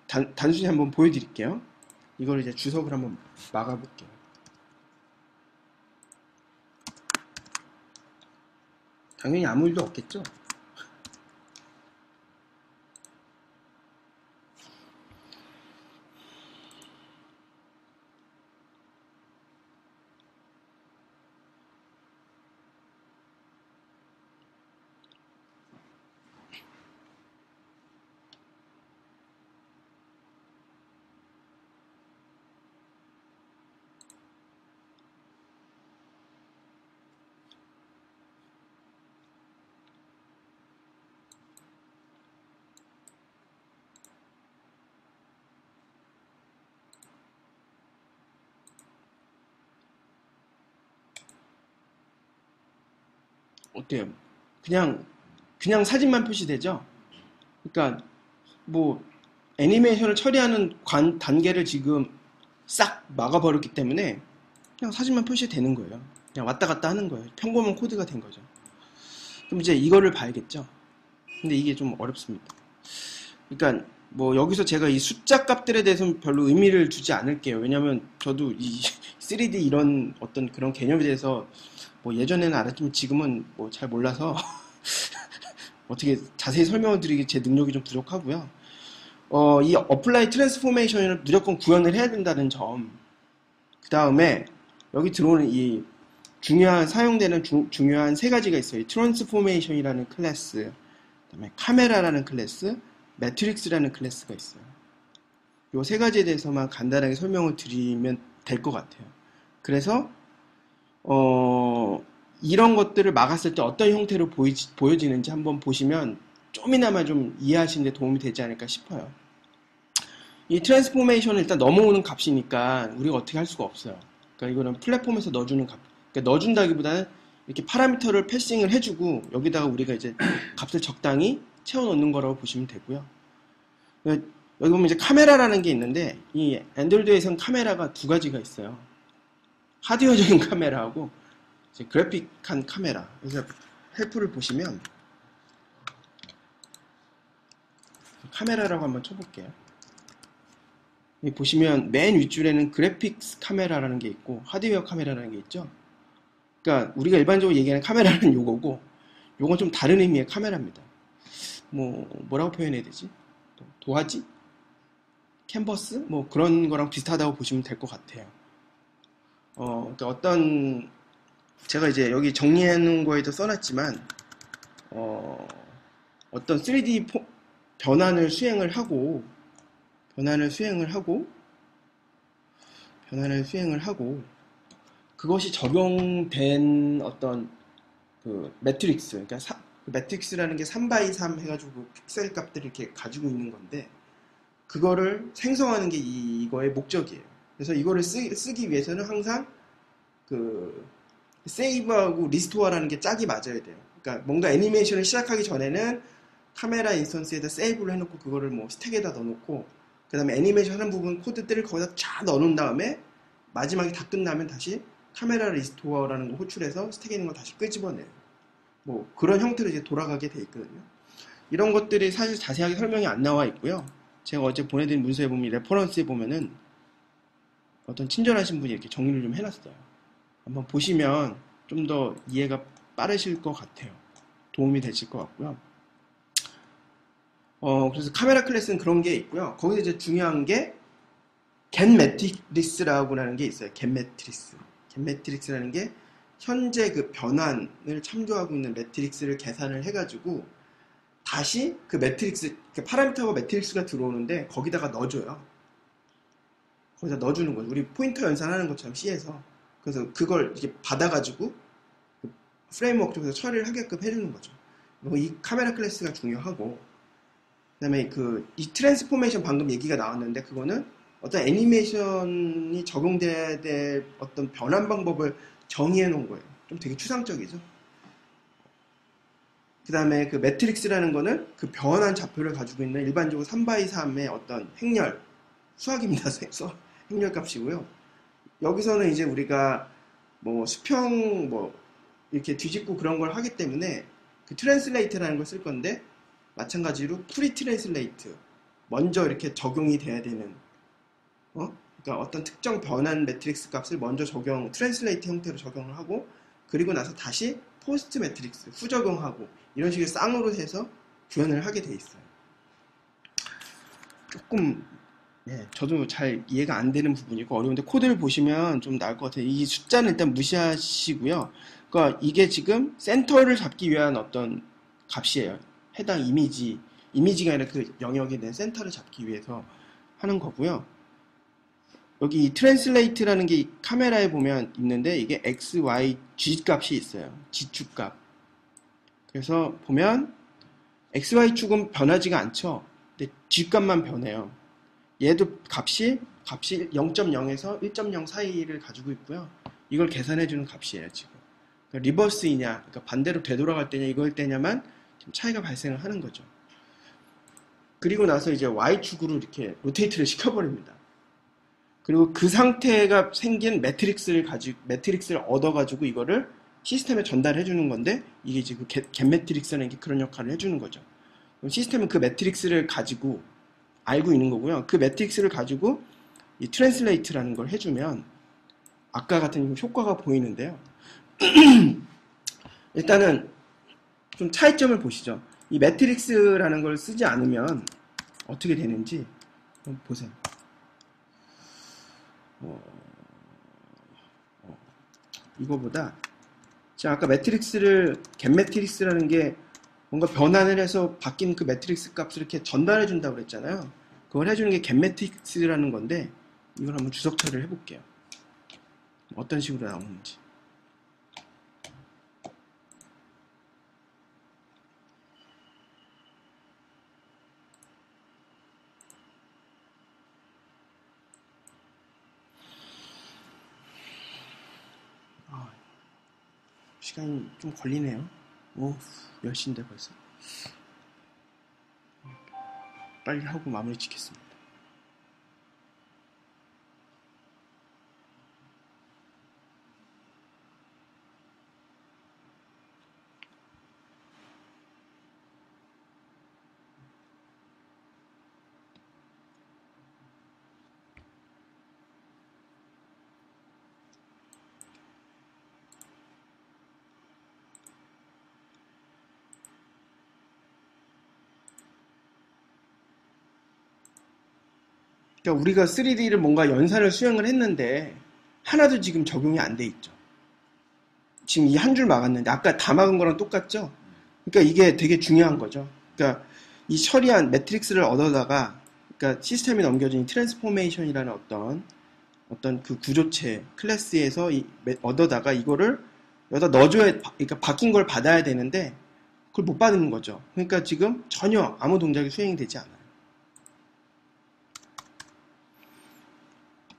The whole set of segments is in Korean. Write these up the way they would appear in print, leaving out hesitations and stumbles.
단순히 한번 보여드릴게요. 이걸 이제 주석을 한번 막아볼게요. 당연히 아무 일도 없겠죠? 어때요? 그냥 사진만 표시되죠? 그러니까 뭐 애니메이션을 처리하는 단계를 지금 싹 막아버렸기 때문에 그냥 사진만 표시되는 거예요. 그냥 왔다 갔다 하는 거예요. 평범한 코드가 된 거죠. 그럼 이제 이거를 봐야겠죠? 근데 이게 좀 어렵습니다. 그러니까 뭐 여기서 제가 이 숫자 값들에 대해서는 별로 의미를 두지 않을게요. 왜냐면 저도 이 3D 이런 어떤 그런 개념에 대해서 뭐 예전에는 알았지만 지금은 뭐 잘 몰라서 어떻게 자세히 설명을 드리기 제 능력이 좀 부족하고요. 이 어플라이 트랜스포메이션을 무조건 구현을 해야 된다는 점. 그 다음에 여기 들어오는 이 사용되는 중요한 세 가지가 있어요. 트랜스포메이션이라는 클래스, 그다음에 카메라라는 클래스, 매트릭스라는 클래스가 있어요. 이 세 가지에 대해서만 간단하게 설명을 드리면 될 것 같아요. 그래서 이런 것들을 막았을 때 어떤 형태로 보여지는지 한번 보시면 좀이나마 좀 이해하시는 데 도움이 되지 않을까 싶어요. 이 트랜스포메이션은 일단 넘어오는 값이니까 우리가 어떻게 할 수가 없어요. 그러니까 이거는 플랫폼에서 넣어주는 값. 그러니까 넣어준다기보다는 이렇게 파라미터를 패싱을 해주고 여기다가 우리가 이제 값을 적당히 채워넣는 거라고 보시면 되고요. 여기 보면 이제 카메라라는 게 있는데 이 안드로이드에서는 카메라가 두 가지가 있어요. 하드웨어적인 카메라하고 이제 그래픽한 카메라. 그래서 헬프를 보시면 카메라라고 한번 쳐볼게요. 여기 보시면 맨 윗줄에는 그래픽스 카메라라는 게 있고 하드웨어 카메라라는 게 있죠. 그러니까 우리가 일반적으로 얘기하는 카메라는 요거고 요건 좀 다른 의미의 카메라입니다. 뭐라고 표현해야 되지? 도화지? 캔버스? 뭐 그런 거랑 비슷하다고 보시면 될 것 같아요. 그러니까 제가 이제 여기 정리해 놓은 거에도 써놨지만 어떤 3D 변환을 수행을 하고 그것이 적용된 어떤 그 매트릭스, 그러니까 그 매트릭스라는 게 3x3 해가지고 픽셀 값들을 이렇게 가지고 있는 건데 그거를 생성하는 게 이거의 목적이에요. 그래서 이거를 쓰기 위해서는 항상 그 세이브하고 리스토어라는 게 짝이 맞아야 돼요. 그러니까 뭔가 애니메이션을 시작하기 전에는 카메라 인스턴스에다 세이브를 해놓고 그거를 뭐 스택에다 넣어놓고 그 다음에 애니메이션 하는 부분 코드들을 거기다 쫙 넣어놓은 다음에 마지막에 다 끝나면 다시 카메라 리스토어라는 거 호출해서 스택에 있는 거 다시 끄집어내요. 뭐 그런 형태로 이제 돌아가게 돼 있거든요. 이런 것들이 사실 자세하게 설명이 안 나와 있고요. 제가 어제 보내드린 문서에 보면 레퍼런스에 보면은 어떤 친절하신 분이 이렇게 정리를 좀 해놨어요. 한번 보시면 좀 더 이해가 빠르실 것 같아요. 도움이 되실 것 같고요. 그래서 카메라 클래스는 그런 게 있고요. 거기서 이제 중요한 게 get 매트릭스라고 하는 게 있어요. get 매트릭스라는 게 현재 그 변환을 참조하고 있는 매트릭스를 계산을 해가지고 다시 그 매트릭스, 그 파라미터가 매트릭스가 들어오는데 거기다가 넣어줘요. 거기다 넣어주는 거죠. 우리 포인터 연산하는 것처럼 C에서. 그래서 그걸 이렇게 받아가지고 그 프레임워크 쪽에서 처리를 하게끔 해주는 거죠. 이 카메라 클래스가 중요하고 그 다음에 이 트랜스포메이션 방금 얘기가 나왔는데 그거는 어떤 애니메이션이 적용돼야 될 어떤 변환 방법을 정의해 놓은 거예요. 좀 되게 추상적이죠. 그 다음에 그 매트릭스라는 거는 그 변환 좌표를 가지고 있는 일반적으로 3x3의 어떤 행렬, 수학입니다. 행렬 값이고요. 여기서는 이제 우리가 뭐 수평 뭐 이렇게 뒤집고 그런 걸 하기 때문에 그 트랜슬레이트라는 걸 쓸 건데 마찬가지로 프리 트랜슬레이트 먼저 이렇게 적용이 돼야 되는, 그러니까 어떤 특정 변환 매트릭스 값을 먼저 트랜슬레이트 형태로 적용을 하고, 그리고 나서 다시 포스트 매트릭스 후적용하고, 이런 식의 쌍으로 해서 구현을 하게 돼 있어요. 조금 저도 잘 이해가 안 되는 부분이고 어려운데, 코드를 보시면 좀 나을 것 같아요. 이 숫자는 일단 무시하시고요. 그러니까 이게 지금 센터를 잡기 위한 어떤 값이에요. 해당 이미지가 아니라 그 영역에 대한 센터를 잡기 위해서 하는 거고요. 여기 이 트랜슬레이트라는 게 이 카메라에 보면 있는데, 이게 x, y, g 값이 있어요. g축값. 그래서 보면 x, y 축은 변하지가 않죠. 근데 g 값만 변해요. 얘도 값이 0.0에서 1.0 사이를 가지고 있고요. 이걸 계산해주는 값이에요, 지금. 그러니까 리버스이냐, 그러니까 반대로 되돌아갈 때냐, 이거일 때냐만 좀 차이가 발생을 하는 거죠. 그리고 나서 이제 Y축으로 이렇게 로테이트를 시켜버립니다. 그리고 그 상태가 생긴 매트릭스를 얻어가지고 이거를 시스템에 전달해주는 건데, 이게 이제 그 겟 매트릭스라는 게 그런 역할을 해주는 거죠. 그럼 시스템은 그 매트릭스를 가지고 알고 있는 거고요. 그 매트릭스를 가지고 이 트랜슬레이트라는 걸 해주면 아까 같은 효과가 보이는데요. 일단은 좀 차이점을 보시죠. 이 매트릭스라는 걸 쓰지 않으면 어떻게 되는지 한번 보세요. 이거보다 제가 아까 겟 매트릭스라는 게 뭔가 변환을 해서 바뀐 그 매트릭스 값을 이렇게 전달해 준다고 그랬잖아요. 그걸 해주는 게 겟 매트릭스라는 건데, 이걸 한번 주석 처리를 해볼게요. 어떤 식으로 나오는지. 시간이 좀 걸리네요. 몇 시인데 벌써. 빨리 하고 마무리 짓겠습니다. 그러니까 우리가 3D를 뭔가 연산을 수행을 했는데 하나도 지금 적용이 안 돼 있죠. 지금 이 한 줄 막았는데 아까 다 막은 거랑 똑같죠? 그러니까 이게 되게 중요한 거죠. 그러니까 이 처리한 매트릭스를 얻어다가, 그러니까 시스템에 넘겨진 트랜스포메이션이라는 어떤 그 구조체 클래스에서 얻어다가 이거를 여기다 넣어줘야, 그러니까 바뀐 걸 받아야 되는데 그걸 못 받는 거죠. 그러니까 지금 전혀 아무 동작이 수행이 되지 않아요.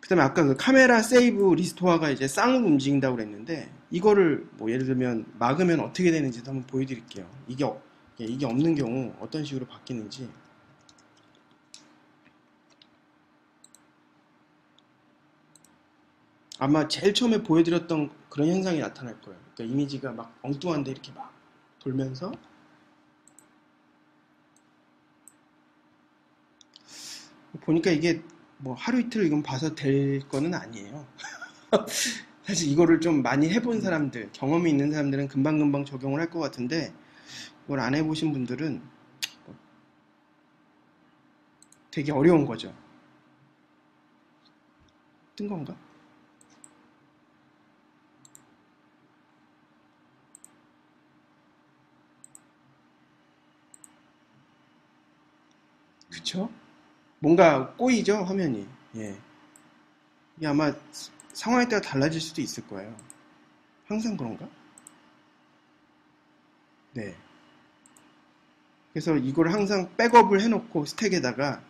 그 다음에 아까 그 카메라 세이브 리스토어가 이제 쌍으로 움직인다고 그랬는데, 이거를 뭐 예를 들면 막으면 어떻게 되는지도 한번 보여드릴게요. 이게 없는 경우 어떤 식으로 바뀌는지. 아마 제일 처음에 보여드렸던 그런 현상이 나타날 거예요. 그러니까 이미지가 막 엉뚱한데 이렇게 막 돌면서, 보니까 이게 뭐 하루 이틀 이건 봐서 될 거는 아니에요. 사실 이거를 좀 많이 해본 사람들, 경험이 있는 사람들은 금방금방 적용을 할 것 같은데, 이걸 안 해보신 분들은 되게 어려운 거죠. 뜬 건가? 그쵸? 뭔가 꼬이죠, 화면이. 예. 이게 아마 상황에 따라 달라질 수도 있을 거예요. 항상 그런가? 네. 그래서 이걸 항상 백업을 해놓고 스택에다가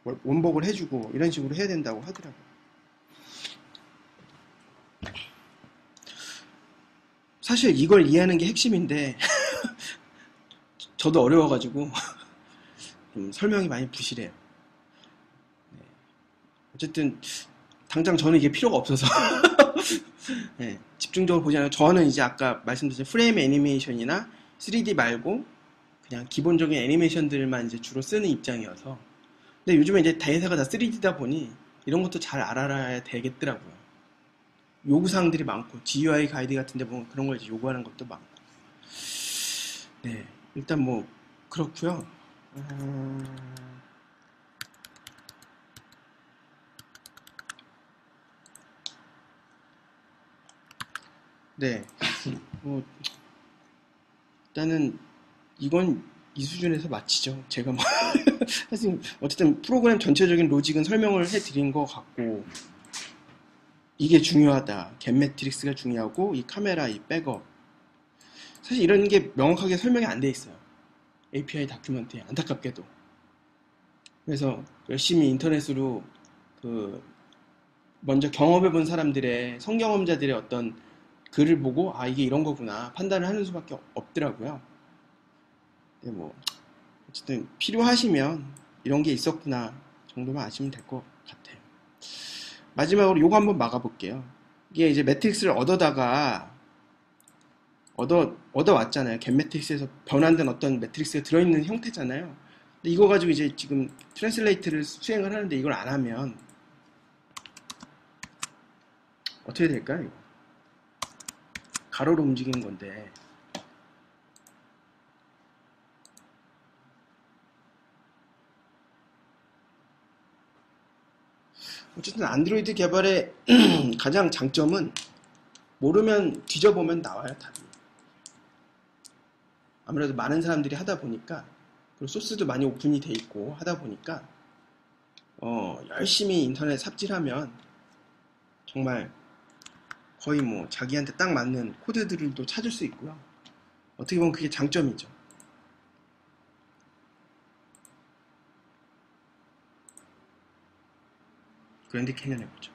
원복을 해주고 이런 식으로 해야 된다고 하더라고요. 사실 이걸 이해하는 게 핵심인데 저도 어려워가지고 좀 설명이 많이 부실해요. 네. 어쨌든 당장 저는 이게 필요가 없어서 네, 집중적으로 보지 않아요. 저는 이제 아까 말씀드린 프레임 애니메이션이나 3D 말고 그냥 기본적인 애니메이션들만 이제 주로 쓰는 입장이어서 근데 요즘에 이제 대회사가 다 3D다 보니 이런 것도 잘 알아야 되겠더라고요. 요구사항들이 많고 GUI 가이드 같은 데 보면 그런 걸 이제 요구하는 것도 많고. 네, 일단 뭐 그렇고요. 네, 뭐 일단은 이건 이 수준에서 마치죠. 제가 뭐 사실 어쨌든 프로그램 전체적인 로직은 설명을 해드린 것 같고, 이게 중요하다. 겟 매트릭스가 중요하고 이 카메라, 이 백업, 사실 이런 게 명확하게 설명이 안 돼 있어요. API 다큐멘트에 안타깝게도. 그래서 열심히 인터넷으로 그 먼저 경험해본 사람들의 성경험자들의 어떤 글을 보고 아 이게 이런 거구나 판단을 하는 수밖에 없더라고요. 근데 뭐 어쨌든 필요하시면 이런 게 있었구나 정도만 아시면 될 것 같아요. 마지막으로 요거 한번 막아볼게요. 이게 이제 매트릭스를 얻어왔잖아요. 겟 매트릭스에서 변환된 어떤 매트릭스가 들어있는 형태잖아요. 근데 이거 가지고 이제 지금 트랜슬레이트를 수행을 하는데 이걸 안 하면 어떻게 될까요? 이거? 가로로 움직이는 건데 어쨌든 안드로이드 개발의 가장 장점은 모르면 뒤져보면 나와요 답이. 아무래도 많은 사람들이 하다 보니까 그리고 소스도 많이 오픈이 돼 있고 하다 보니까 열심히 인터넷 삽질하면 정말 거의 뭐 자기한테 딱 맞는 코드들을 또 찾을 수 있고요. 어떻게 보면 그게 장점이죠. 그랜드 캐년 해보죠.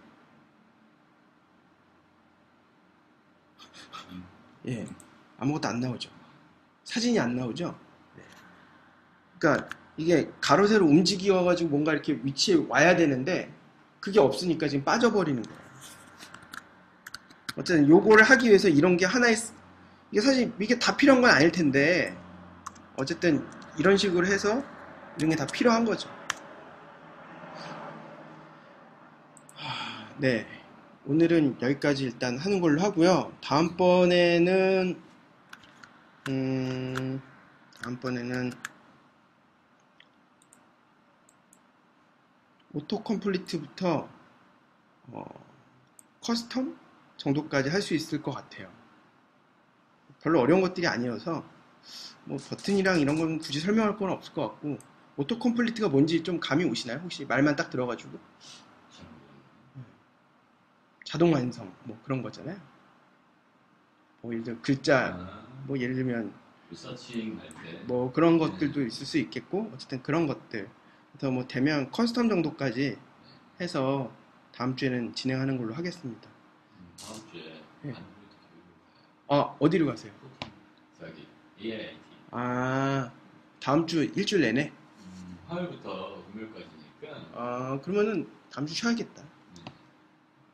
예, 아무것도 안 나오죠. 사진이 안 나오죠. 네. 그러니까 이게 가로 세로 움직여가지고 뭔가 이렇게 위치에 와야 되는데 그게 없으니까 지금 빠져버리는 거예요. 어쨌든 요거를 하기 위해서 이런 게 하나의 이게 사실 이게 다 필요한 건 아닐 텐데 어쨌든 이런 식으로 해서 이런 게 다 필요한 거죠. 네, 오늘은 여기까지 일단 하는 걸로 하고요. 음, 다음번에는 오토 컴플리트부터 커스텀 정도까지 할 수 있을 것 같아요. 별로 어려운 것들이 아니어서 뭐 버튼이랑 이런 건 굳이 설명할 건 없을 것 같고, 오토 컴플리트가 뭔지 좀 감이 오시나요? 혹시 말만 딱 들어가지고 자동 완성 뭐 그런 거잖아요. 뭐 예를 들어 글자 뭐 예를 들면 리서칭 할 때. 뭐 그런 것들도 있을 수 있겠고 어쨌든 그런 것들 그래서 뭐 되면 커스텀 정도까지 해서 다음 주에는 진행하는 걸로 하겠습니다. 다음 주에 예. 안드로이드 교육을 아 어디로 가세요? 가요. 저기 AIT. 아 다음 주 일주일 내내? 화요일부터 금요일까지니까. 아 그러면은 다음 주 쉬어야겠다. 네.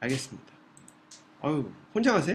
알겠습니다. 아유 혼자 가세요?